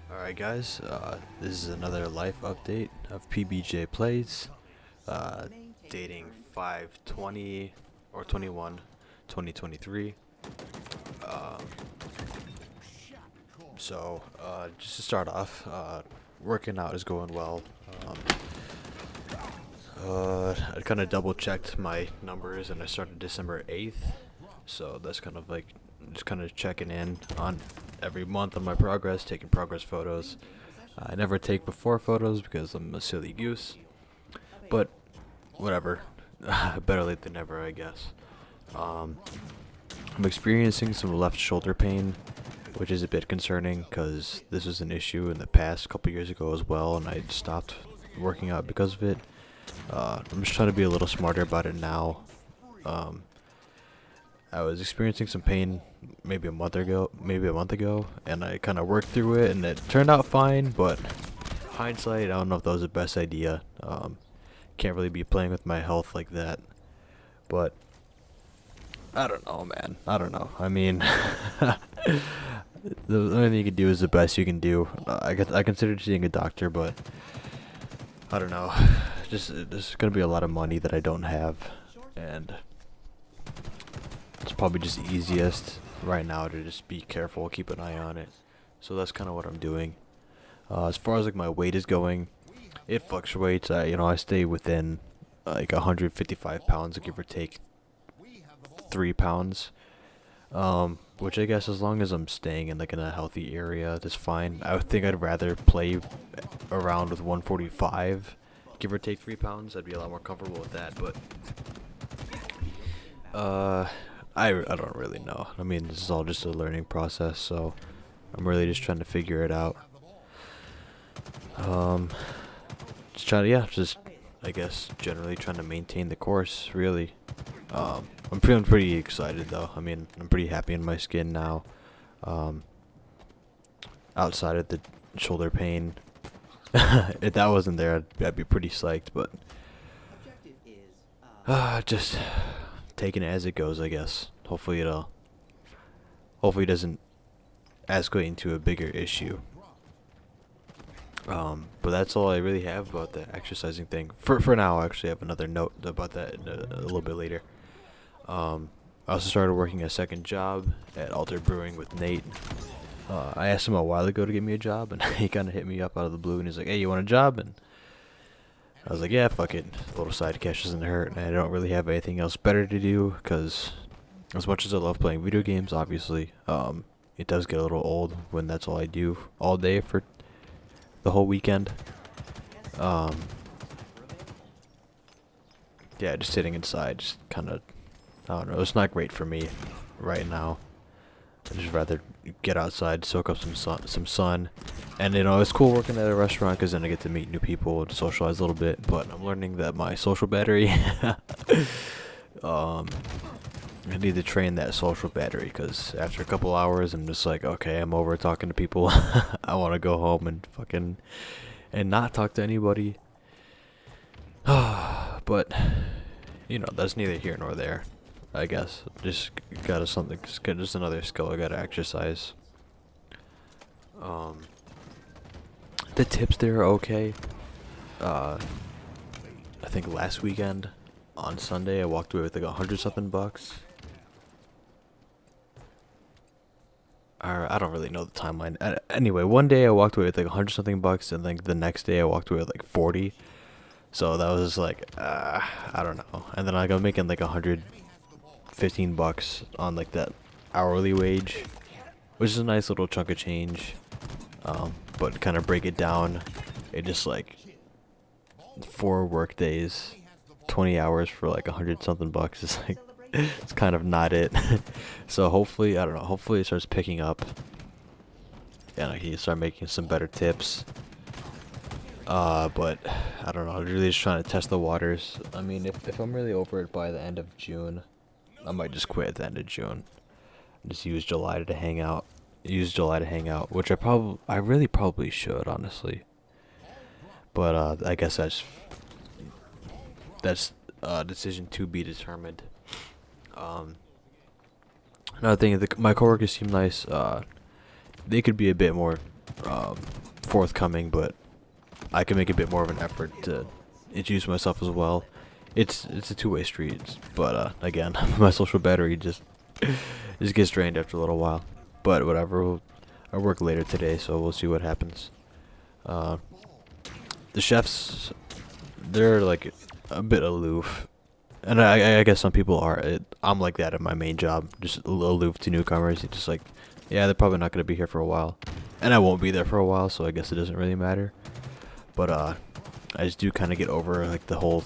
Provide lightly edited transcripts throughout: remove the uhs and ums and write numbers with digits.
Alright guys, this is another life update of PBJ Plays, uh, dating 5/20 or 21, 2023. Um, just to start off, working out is going well. Um, I kind of double checked my numbers and I started December 8th, so that's kind of like just kind of checking in on every month on my progress, taking progress photos. I never take before photos because I'm a silly goose, but whatever. Better late than never, I guess. Um, I'm experiencing some left shoulder pain, which is a bit concerning because this was an issue in the past couple years ago as well, and I stopped working out because of it. I'm just trying to be a little smarter about it now. Um, I was experiencing some pain maybe a month ago, and I kind of worked through it, and it turned out fine. But hindsight, I don't know if that was the best idea. Can't really be playing with my health like that. But I don't know, man. I don't know. I mean, the only thing you can do is the best you can do. I considered seeing a doctor, but I don't know. Just there's gonna be a lot of money that I don't have, and it's probably just easiest right now to just be careful, keep an eye on it. So that's kind of what I'm doing. As far as like my weight is going, it fluctuates. I stay within like 155 pounds, give or take 3 pounds. Which I guess as long as I'm staying in like in a healthy area, that's fine. I would think I'd rather play around with 145, give or take 3 pounds. I'd be a lot more comfortable with that. But I don't really know. I mean, this is all just a learning process, so I'm really just trying to figure it out. Um, just trying to, yeah, just I guess generally trying to maintain the course. Really, I'm feeling pretty excited though. I mean, I'm pretty happy in my skin now. Um, Outside of the shoulder pain, if that wasn't there, I'd be pretty psyched. But just taking it as it goes, I guess. Hopefully it doesn't escalate into a bigger issue. But that's all I really have about the exercising thing. For now, I actually have another note about that a little bit later. I also started working a second job at Alter Brewing with Nate. I asked him a while ago to get me a job, and he kind of hit me up out of the blue, and he's like, "Hey, you want a job?" And I was like, "Yeah, fuck it. A little side cash doesn't hurt." And I don't really have anything else better to do, because as much as I love playing video games, obviously, it does get a little old when that's all I do all day for the whole weekend. Um, yeah, just sitting inside, just kind of, I don't know, it's not great for me right now. I'd just rather get outside, soak up some sun, and it's cool working at a restaurant because then I get to meet new people and socialize a little bit. But I'm learning that my social battery, um, I need to train that social battery because after a couple hours, I'm just like, okay, I'm over talking to people. I want to go home and and not talk to anybody. But that's neither here nor there. I guess just just another skill I gotta exercise. Um, the tips there are okay. I think last weekend on Sunday I walked away with like 100 something bucks. Or I don't really know the timeline. Anyway, one day I walked away with like 100 something bucks, and like the next day I walked away with like 40. So that was like I don't know. And then like I'm making like 115 bucks on like that hourly wage, which is a nice little chunk of change. But kind of break it down, it just like 4 work days, 20 hours for like 100 something bucks is like it's kind of not it. So hopefully, I don't know. Hopefully it starts picking up, and I can start making some better tips. But I don't know. I'm really just trying to test the waters. I mean, if I'm really over it by the end of June, I might just quit at the end of June. Just use July to hang out. Which I really probably should, honestly. But I guess that's a decision to be determined. Um, Another thing, my coworkers seem nice. They could be a bit more forthcoming, but I can make a bit more of an effort to introduce myself as well. It's a two-way street, but again, my social battery just gets drained after a little while. But whatever, I work later today, so we'll see what happens. The chefs, they're like a bit aloof, and I guess some people are. I'm like that at my main job, just aloof to newcomers. It's just like, yeah, they're probably not gonna be here for a while, and I won't be there for a while, so I guess it doesn't really matter. But I just do kind of get over like the whole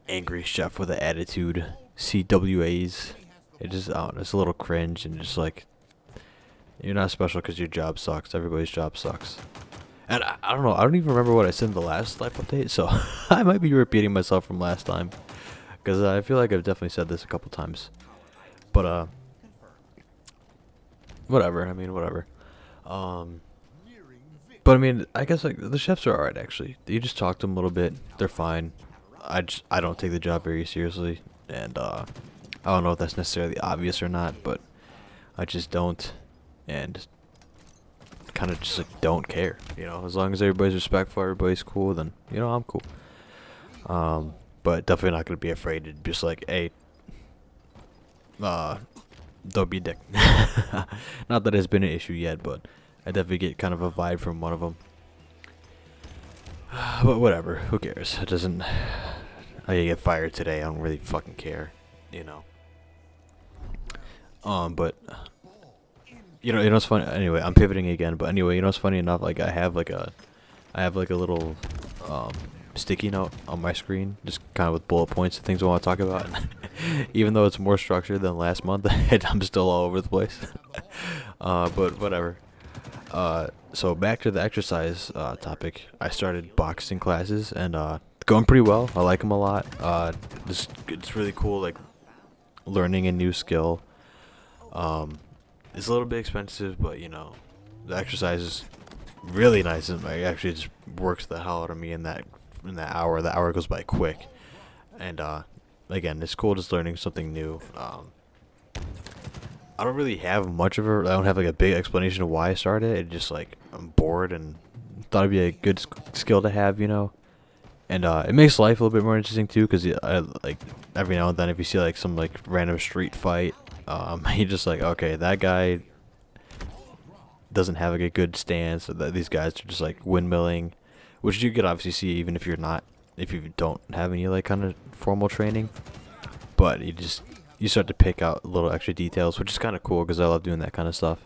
angry chef with an attitude, CWAs. It just, I don't know, it's a little cringe, and just like, you're not special because your job sucks. Everybody's job sucks. And I don't know, I don't even remember what I said in the last life update, so I might be repeating myself from last time, because I feel like I've definitely said this a couple times. But whatever. I mean, whatever. But I mean, I guess like the chefs are alright actually. You just talk to them a little bit, they're fine. I don't take the job very seriously, and I don't know if that's necessarily obvious or not, but I just don't, and kind of just like don't care. You know, as long as everybody's respectful, everybody's cool, then you know I'm cool. But definitely not gonna be afraid to just like, hey, don't be a dick. Not that it's been an issue yet, but I definitely get kind of a vibe from one of them. But whatever, who cares? It doesn't. I get fired today. I don't really fucking care, you know. But you know what's funny? Anyway, I'm pivoting again. But anyway, you know what's funny enough? Like I have like a little sticky note on my screen, just kind of with bullet points of things I want to talk about. Even though it's more structured than last month, I'm still all over the place. But whatever. So back to the exercise topic. I started boxing classes, and going pretty well. I like them a lot. It's really cool, like learning a new skill. It's a little bit expensive, but you know, the exercise is really nice, and it actually just works the hell out of me in that hour. The hour goes by quick, and again, it's cool just learning something new. I don't really have much of I don't have like a big explanation of why I started. It just like I'm bored and thought it'd be a good skill to have, you know. And it makes life a little bit more interesting too, because like every now and then if you see like some like random street fight, you're just like, okay, that guy doesn't have like a good stance. Or that these guys are just like windmilling, which you could obviously see even if you don't have any like kind of formal training. But you start to pick out little extra details, which is kind of cool because I love doing that kind of stuff.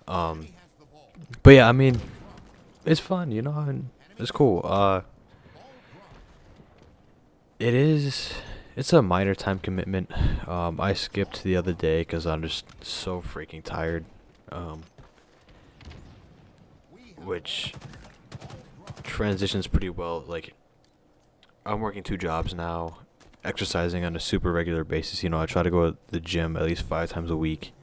But yeah, I mean, it's fun, you know, and it's cool. It's a minor time commitment. I skipped the other day because I'm just so freaking tired. Which transitions pretty well. Like, I'm working 2 jobs now, exercising on a super regular basis. You know, I try to go to the gym at least 5 times a week.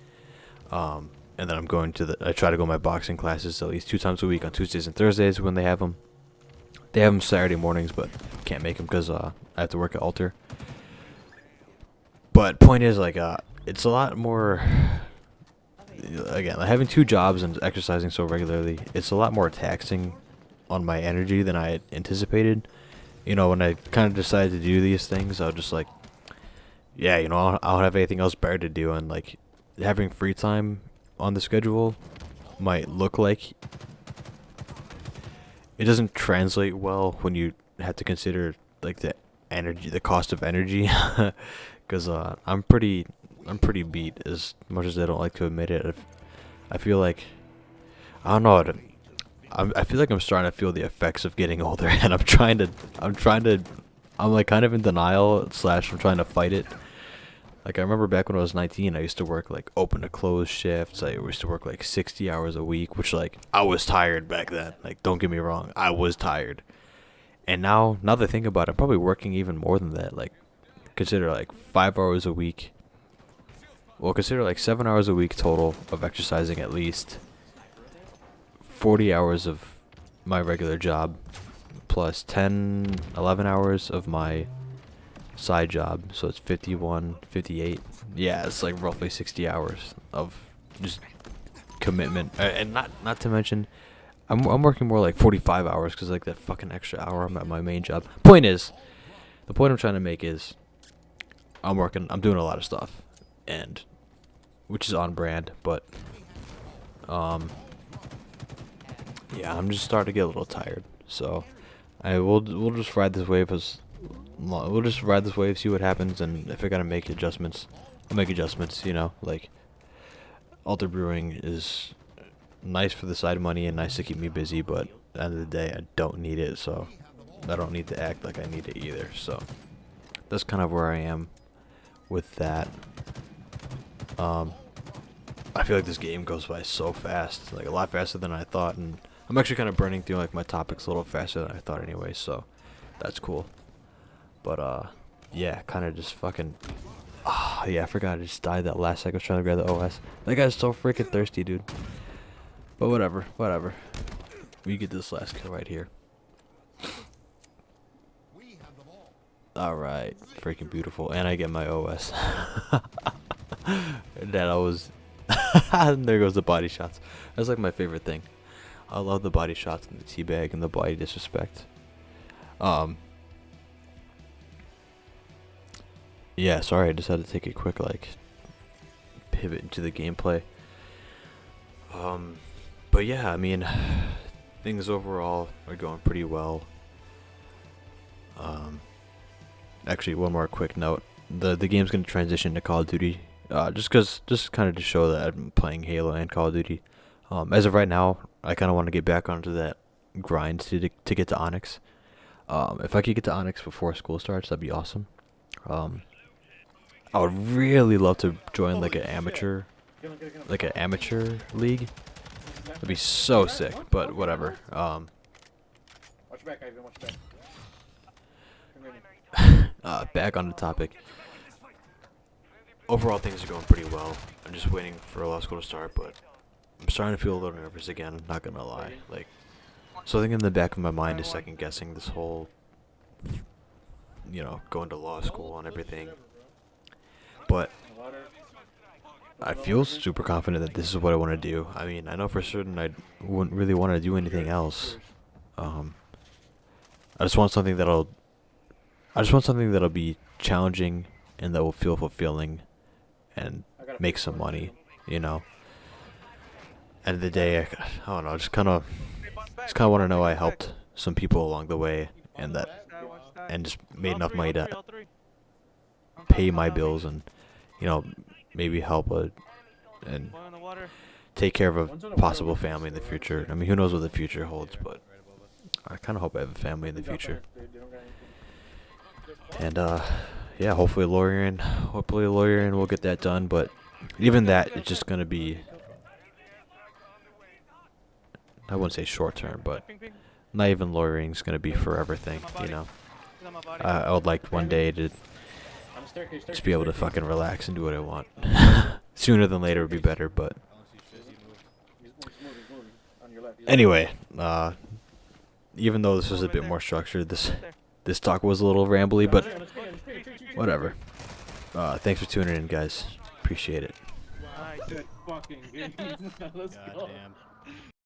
And then I try to go to my boxing classes at least 2 times a week on Tuesdays and Thursdays when they have them. They have them Saturday mornings, but can't make them because I have to work at Alter. But point is, like, it's a lot more. Again, like having 2 jobs and exercising so regularly, it's a lot more taxing on my energy than I had anticipated. You know, when I kind of decided to do these things, I was just like, yeah, you know, I don't have anything else better to do, and like having free time on the schedule might look like it doesn't translate well when you have to consider like the cost of energy, because I'm pretty beat, as much as I don't like to admit it. I feel like, I don't know, I feel like I'm starting to feel the effects of getting older, and I'm like kind of in denial / I'm trying to fight it. Like I remember back when I was 19, I used to work like open to close shifts. I used to work like 60 hours a week, which like I was tired back then. Like don't get me wrong, I was tired. And now that I think about it, I'm probably working even more than that. Like consider like 5 hours a week. Well, consider like 7 hours a week total of exercising at least. 40 hours of my regular job plus 11 hours of my side job, so it's 51, 58. Yeah, it's like roughly 60 hours of just commitment, and not to mention, I'm working more like 45 hours because like that fucking extra hour I'm at my main job. The point I'm trying to make is, I'm doing a lot of stuff, and which is on brand, but yeah, I'm just starting to get a little tired. So we'll just ride this wave we'll just ride this wave, see what happens, and if I gotta make adjustments, I'll make adjustments. You know, like Alter Brewing is nice for the side money and nice to keep me busy, but at the end of the day, I don't need it, so I don't need to act like I need it either. So that's kind of where I am with that. I feel like this game goes by so fast, like a lot faster than I thought, and I'm actually kind of burning through like my topics a little faster than I thought anyway, so that's cool. But yeah, kind of just fucking, yeah, I forgot I just died that last second. I was trying to grab the OS. That guy's so freaking thirsty, dude. But whatever. We get this last kill right here. Alright, freaking beautiful. And I get my OS. That I was... And there goes the body shots. That's like my favorite thing. I love the body shots and the teabag and the body disrespect. Yeah, sorry, I just had to take a quick, like, pivot into the gameplay. But yeah, I mean, things overall are going pretty well. Actually, one more quick note. The game's going to transition to Call of Duty. Just kind of to show that I'm playing Halo and Call of Duty. As of right now, I kind of want to get back onto that grind to get to Onyx. If I could get to Onyx before school starts, that'd be awesome. I would really love to join like an amateur league. That'd be so sick, but whatever. Watch back, Ivan, watch back. Back on the topic. Overall, things are going pretty well. I'm just waiting for law school to start, but I'm starting to feel a little nervous again. I'm not gonna lie. Like, something in the back of my mind is second guessing this whole, you know, going to law school and everything. But I feel super confident that this is what I want to do. I mean, I know for certain I wouldn't really want to do anything else. I just want something that'll be challenging and that will feel fulfilling and make some money, you know. End of the day, I don't know, just kind of want to know I helped some people along the way, and just made enough money to pay my bills and, you know, maybe help and take care of a possible family in the future. I mean, who knows what the future holds, but I kind of hope I have a family in the future. And yeah, hopefully lawyering will get that done, but even that, it's just gonna be, I wouldn't say short term, but not even lawyering is gonna be forever thing, you know. I would like one day to just be able to fucking relax and do what I want. Sooner than later would be better, but anyway, even though this was a bit more structured, this talk was a little rambly, but whatever. Thanks for tuning in, guys. Appreciate it. Let's go.